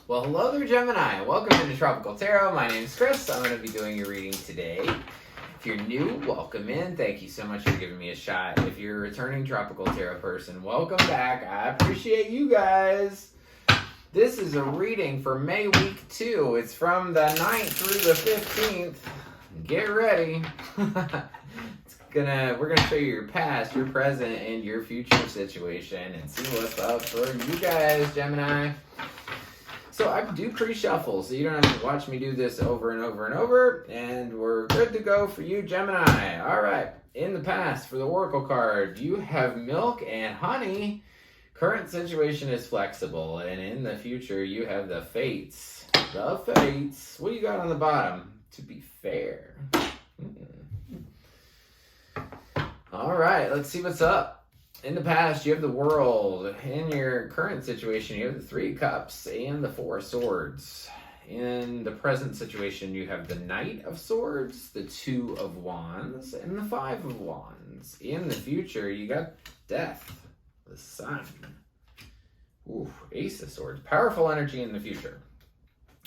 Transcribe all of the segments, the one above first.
Well, hello there, Gemini. Welcome into Tropical Tarot. My name is Chris. I'm going to be doing your reading today. If you're new, welcome in. Thank you so much for giving me a shot. If you're a returning Tropical Tarot person, welcome back. I appreciate you guys. This is a reading for May week 2. It's from the 9th through the 15th. Get ready. We're gonna show you your past, your present, and your future situation and see what's up for you guys, Gemini. So I do pre-shuffle, so you don't have to watch me do this over and over and over, and we're good to go for you, Gemini. All right, in the past, for the Oracle card, you have milk and honey. Current situation is flexible, and in the future, you have the fates. The fates. What do you got on the bottom? To be fair. All right, let's see what's up. In the past, you have the World. In your current situation, you have the 3 Cups and the 4 Swords. In the present situation, you have the Knight of Swords, the 2 of Wands, and the 5 of Wands. In the future, you got Death, the Sun. Ooh, Ace of Swords. Powerful energy in the future.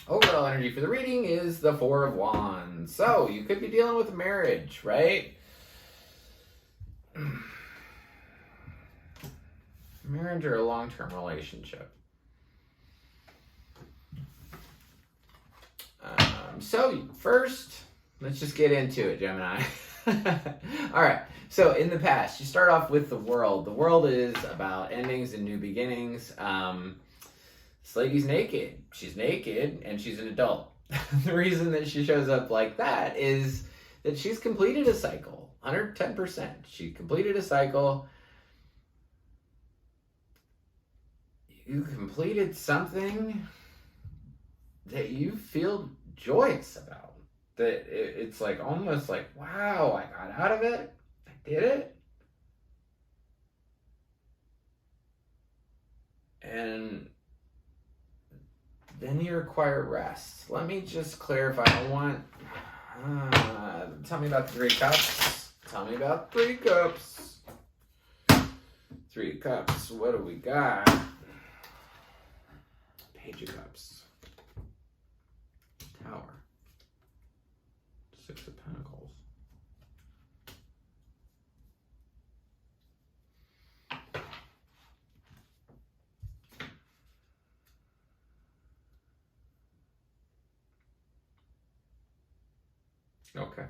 Overall energy for the reading is the 4 of Wands. So, you could be dealing with marriage, right? Marriage or a long-term relationship. So first, let's just get into it, Gemini. All right. So in the past, you start off with the World. The World is about endings and new beginnings. This lady's naked. She's naked and she's an adult. The reason that she shows up like that is that she's completed a cycle. 110%. She completed a cycle. You completed something that you feel joyous about. That it's like almost like, wow, I got out of it. I did it. And then you require rest. Let me just clarify. Tell me about the 3 Cups. Tell me about 3 Cups. 3 Cups. What do we got? Page of Cups. Tower. 6 of Pentacles. Okay.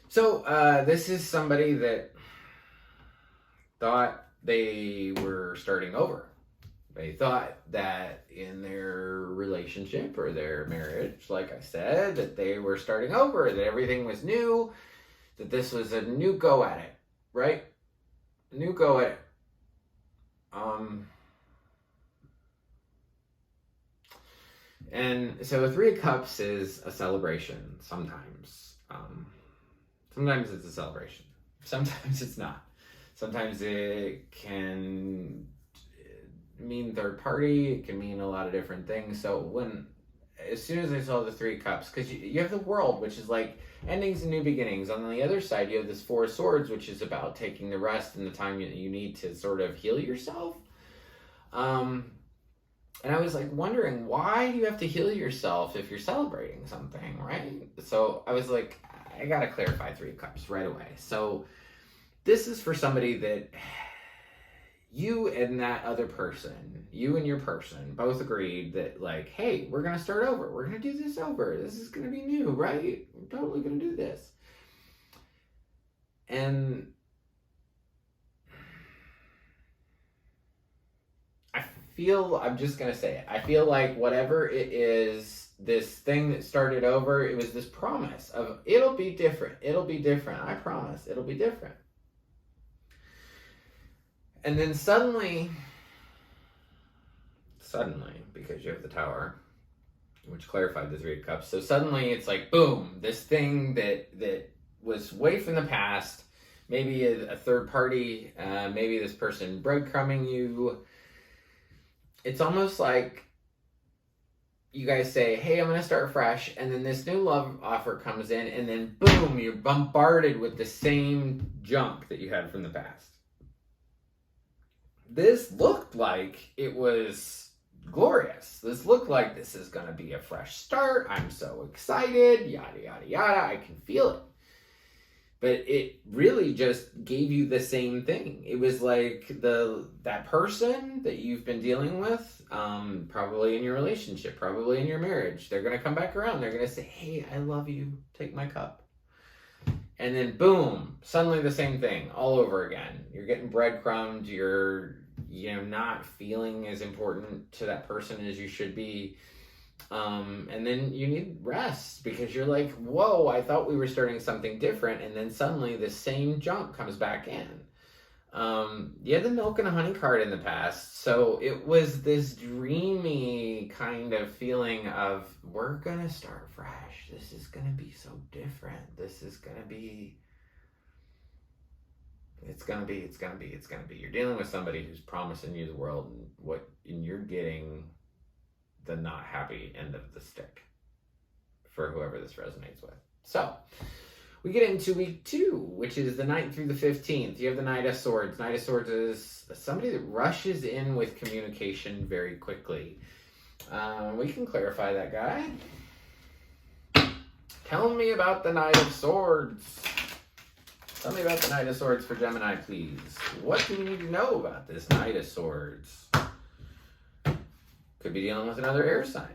So, this is somebody that thought they were starting over. They thought that in their relationship or their marriage, like I said, that they were starting over, that everything was new, that this was a new go at it, right? New go at it. And so 3 Cups is a celebration sometimes. Sometimes it's a celebration. Sometimes it's not. Sometimes it can mean third party. It can mean a lot of different things. So as soon as I saw the 3 Cups, because you have the World, which is like endings and new beginnings. On the other side, you have this 4 Swords, which is about taking the rest and the time you need to sort of heal yourself. And I was like wondering, why do you have to heal yourself if you're celebrating something, right? So I was like, I gotta clarify 3 Cups right away. So this is for somebody that you and that other person, you and your person, both agreed that, like, hey, we're going to start over. We're going to do this over. This is going to be new, right? We're totally going to do this. And I'm just going to say it. I feel like whatever it is, this thing that started over, it was this promise of it'll be different. It'll be different. I promise it'll be different. And then suddenly, because you have the Tower, which clarified the 3 Cups, so suddenly it's like, boom, this thing that was way from the past, maybe a third party, maybe this person breadcrumbing you. It's almost like you guys say, hey, I'm going to start fresh, and then this new love offer comes in, and then boom, you're bombarded with the same junk that you had from the past. This looked like it was glorious. This looked like this is going to be a fresh start. I'm so excited, yada, yada, yada. I can feel it. But it really just gave you the same thing. It was like that person that you've been dealing with, probably in your relationship, probably in your marriage, they're going to come back around. They're going to say, hey, I love you. Take my cup. And then boom, suddenly the same thing all over again. You're getting breadcrumbed. You're, not feeling as important to that person as you should be. And then you need rest because you're like, whoa, I thought we were starting something different. And then suddenly the same junk comes back in. You had the milk and honey card in the past. So it was this dreamy kind of feeling of, we're going to start fresh. This is going to be so different. This is going to be, it's going to be. You're dealing with somebody who's promising you the world, and you're getting the not happy end of the stick for whoever this resonates with. So we get into week 2, which is the 9th through the 15th. You have the Knight of Swords. Knight of Swords is somebody that rushes in with communication very quickly. We can clarify that guy. Tell me about the Knight of Swords. Tell me about the Knight of Swords for Gemini, please. What do we need to know about this Knight of Swords? Could be dealing with another air sign.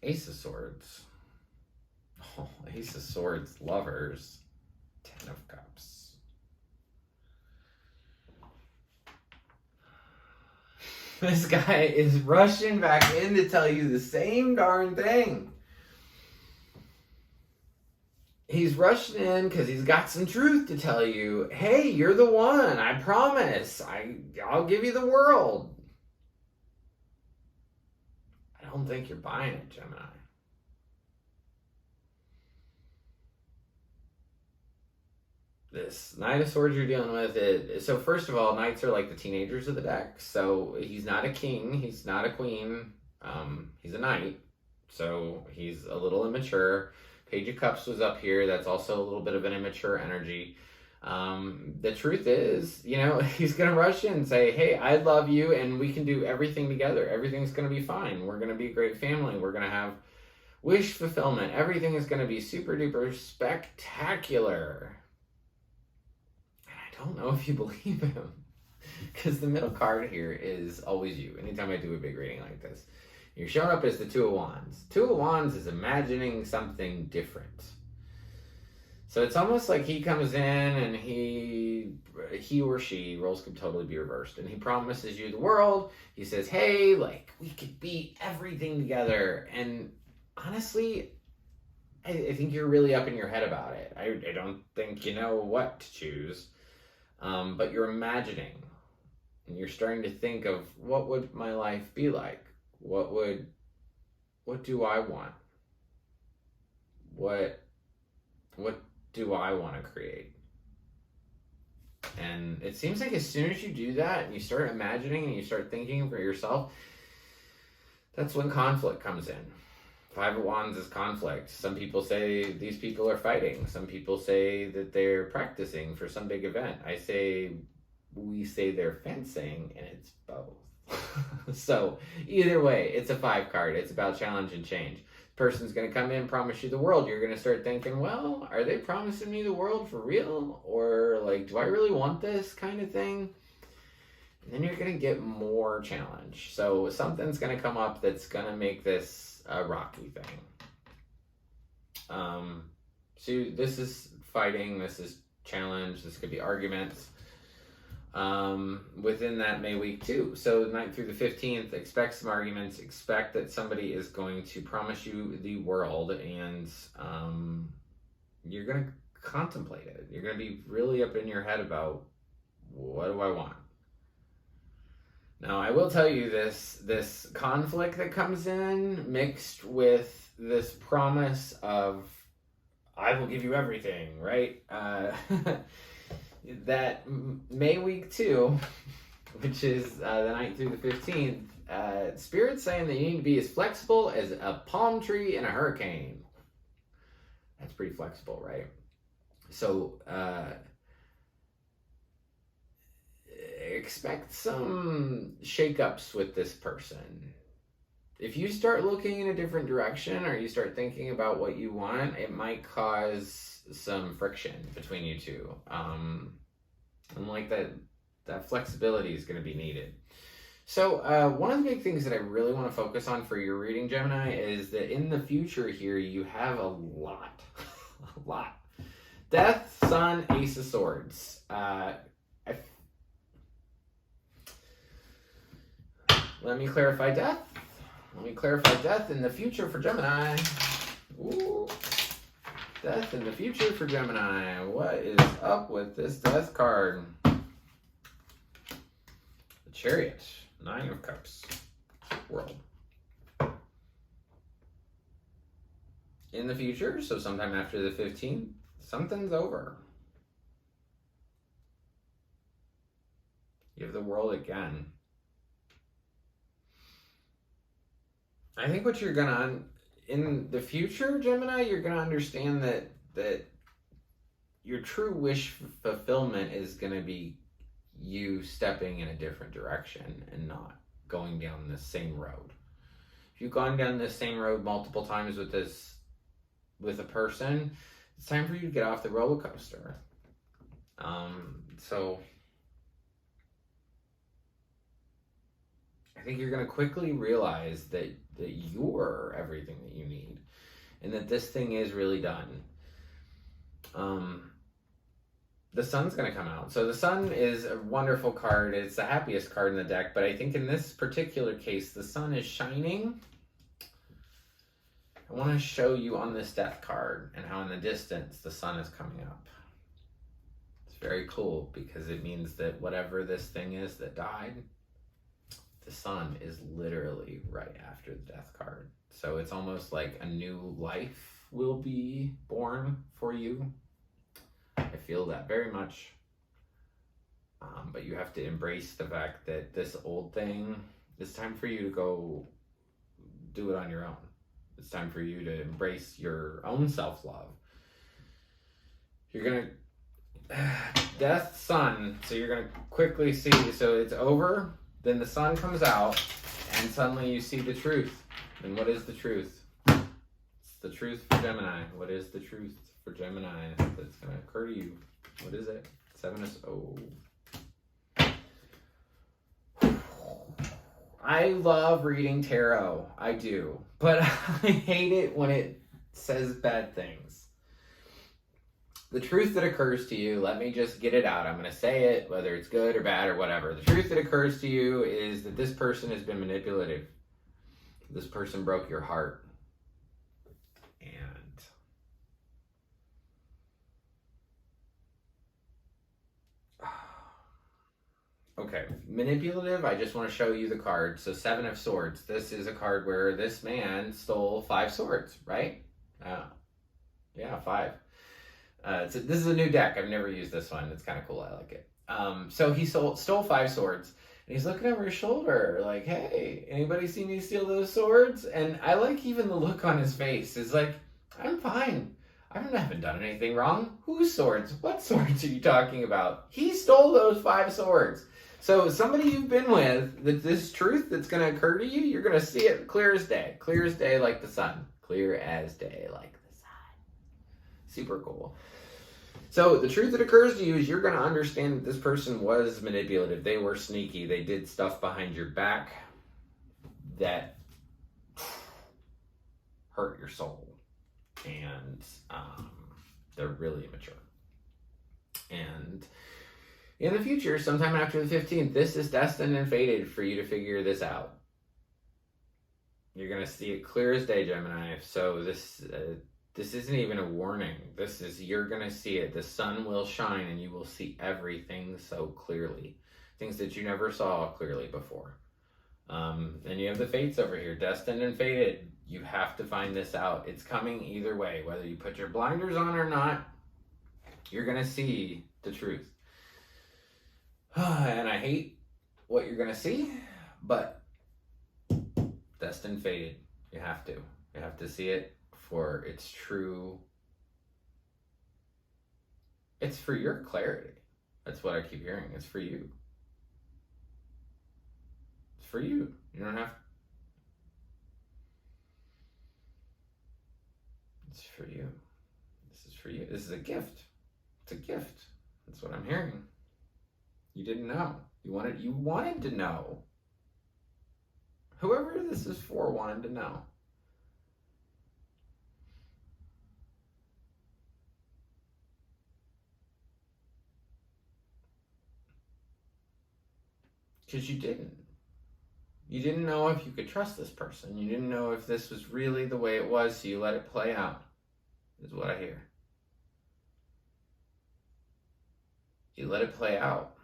Ace of Swords. Oh, Ace of Swords lovers. 10 of Cups. This guy is rushing back in to tell you the same darn thing. He's rushing in because he's got some truth to tell you. Hey, you're the one. I promise. I'll give you the world. I don't think you're buying it, Gemini. This Knight of Swords you're dealing with, so first of all, Knights are like the teenagers of the deck. So he's not a king, he's not a queen, he's a knight. So he's a little immature. Page of Cups was up here. That's also a little bit of an immature energy. The truth is, he's going to rush in and say, hey, I love you and we can do everything together. Everything's going to be fine. We're going to be a great family. We're going to have wish fulfillment. Everything is going to be super duper spectacular. And I don't know if you believe him because the middle card here is always you. Anytime I do a big reading like this, you're showing up as the Two of Wands. Two of Wands is imagining something different. So it's almost like he comes in and he or she, roles could totally be reversed, and he promises you the world. He says, hey, we could be everything together. And honestly, I think you're really up in your head about it. I don't think you know what to choose, but you're imagining. And you're starting to think of, what would my life be like? What do I want? What do I want to create? And it seems like as soon as you do that and you start imagining and you start thinking for yourself, that's when conflict comes in. 5 of Wands is conflict. Some people say these people are fighting. Some people say that they're practicing for some big event. We say they're fencing, and it's both. So either way, it's a 5 card. It's about challenge and change. Person's going to come in, promise you the world. You're going to start thinking, well, are they promising me the world for real? Or do I really want this kind of thing? And then you're going to get more challenge. So something's going to come up that's going to make this a rocky thing. So this is fighting. This is challenge. This could be arguments. Within that May week too. So the 9th through the 15th, expect some arguments, expect that somebody is going to promise you the world, and you're going to contemplate it. You're going to be really up in your head about, what do I want? Now, I will tell you this conflict that comes in mixed with this promise of, I will give you everything, right? That May week 2, which is the 9th through the 15th, Spirit's saying that you need to be as flexible as a palm tree in a hurricane. That's pretty flexible, right? So expect some shakeups with this person. If you start looking in a different direction or you start thinking about what you want, it might cause some friction between you two. And like that flexibility is going to be needed. So one of the big things that I really want to focus on for your reading, Gemini, is that in the future here, you have a lot. A lot. Death, Sun, Ace of Swords. Let me clarify death. Let me clarify death in the future for Gemini. Ooh. Death in the future for Gemini. What is up with this death card? The Chariot. 9 of Cups. World. In the future, so sometime after the 15th, something's over. You have the World again. I think what you're gonna, in the future, Gemini, you're gonna understand that your true wish fulfillment is gonna be you stepping in a different direction and not going down the same road. If you've gone down this same road multiple times with a person, it's time for you to get off the roller coaster. So I think you're going to quickly realize that you're everything that you need and that this thing is really done. The Sun's going to come out. So the Sun is a wonderful card. It's the happiest card in the deck, but I think in this particular case, the Sun is shining. I want to show you on this death card and how in the distance the Sun is coming up. It's very cool because it means that whatever this thing is that died, the Sun is literally right after the death card. So it's almost like a new life will be born for you. I feel that very much. But you have to embrace the fact that this old thing, it's time for you to go do it on your own. It's time for you to embrace your own self-love. You're going to, Death, Sun, so you're going to quickly see, so it's over, then the Sun comes out, and suddenly you see the truth. And what is the truth? It's the truth for Gemini. What is the truth for Gemini that's going to occur to you? What is it? 7 is, oh. I love reading tarot. I do. But I hate it when it says bad things. The truth that occurs to you, let me just get it out. I'm going to say it, whether it's good or bad or whatever. The truth that occurs to you is that this person has been manipulative. This person broke your heart. And okay, manipulative, I just want to show you the card. So 7 of Swords. This is a card where this man stole 5 swords, right? Yeah, 5. This is a new deck. I've never used this one. It's kind of cool. I like it. So he stole 5 swords. And he's looking over his shoulder like, hey, anybody see me steal those swords? And I like even the look on his face. It's like, I'm fine. I haven't done anything wrong. Whose swords? What swords are you talking about? He stole those 5 swords. So somebody you've been with, that this truth that's going to occur to you, you're going to see it clear as day. Clear as day like the sun. Clear as day like the sun. Super cool. So the truth that occurs to you is you're going to understand that this person was manipulative. They were sneaky. They did stuff behind your back that hurt your soul. And they're really immature. And in the future, sometime after the 15th, this is destined and fated for you to figure this out. You're going to see it clear as day, Gemini. So this isn't even a warning. This is, you're going to see it. The sun will shine and you will see everything so clearly. Things that you never saw clearly before. Then you have the fates over here, destined and fated. You have to find this out. It's coming either way. Whether you put your blinders on or not, you're going to see the truth. And I hate what you're going to see, but destined, fated. You have to. You have to see it for its true. It's for your clarity. That's what I keep hearing. It's for you. for you. You don't have. It's for you. This is for you. This is a gift. It's a gift. That's what I'm hearing. You didn't know. You wanted to know. Whoever this is for wanted to know. Because you didn't. You didn't know if you could trust this person. You didn't know if this was really the way it was, so you let it play out, is what I hear. You let it play out.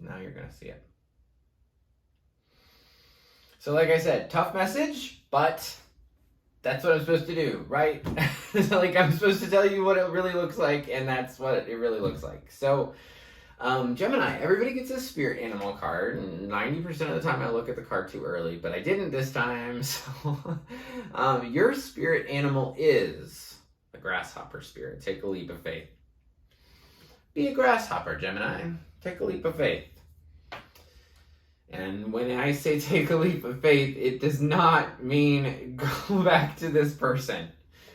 Now you're going to see it. So like I said, tough message, but that's what I'm supposed to do, right? Like I'm supposed to tell you what it really looks like, and that's what it really looks like. So Gemini, everybody gets a spirit animal card, and 90% of the time I look at the card too early, but I didn't this time. So your spirit animal is the grasshopper spirit. Take a leap of faith. Be a grasshopper, Gemini. Take a leap of faith. And when I say take a leap of faith, it does not mean go back to this person.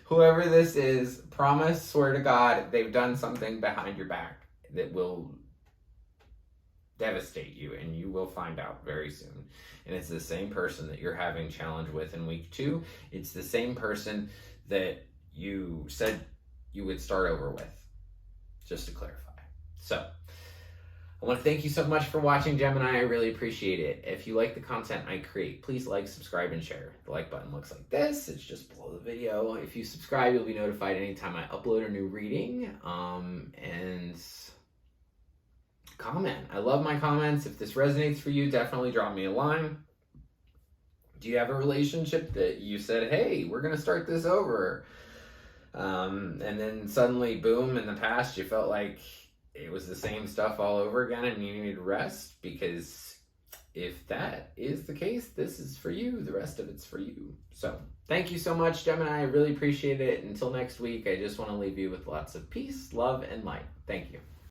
Whoever this is, promise, swear to God, they've done something behind your back that will devastate you, and you will find out very soon. And it's the same person that you're having challenge with in week 2. It's the same person that you said you would start over with, just to clarify. So I want to thank you so much for watching, Gemini. I really appreciate it. If you like the content I create, please like, subscribe, and share. The like button looks like this. It's just below the video. If you subscribe, you'll be notified anytime I upload a new reading. And comment. I love my comments. If this resonates for you, definitely drop me a line. Do you have a relationship that you said, hey, we're going to start this over? And then suddenly, boom, in the past, you felt like it was the same stuff all over again and you needed rest? Because if that is the case, this is for you. The rest of it's for you. So thank you so much, Gemini. I really appreciate it. Until next week, I just want to leave you with lots of peace, love, and light. Thank you.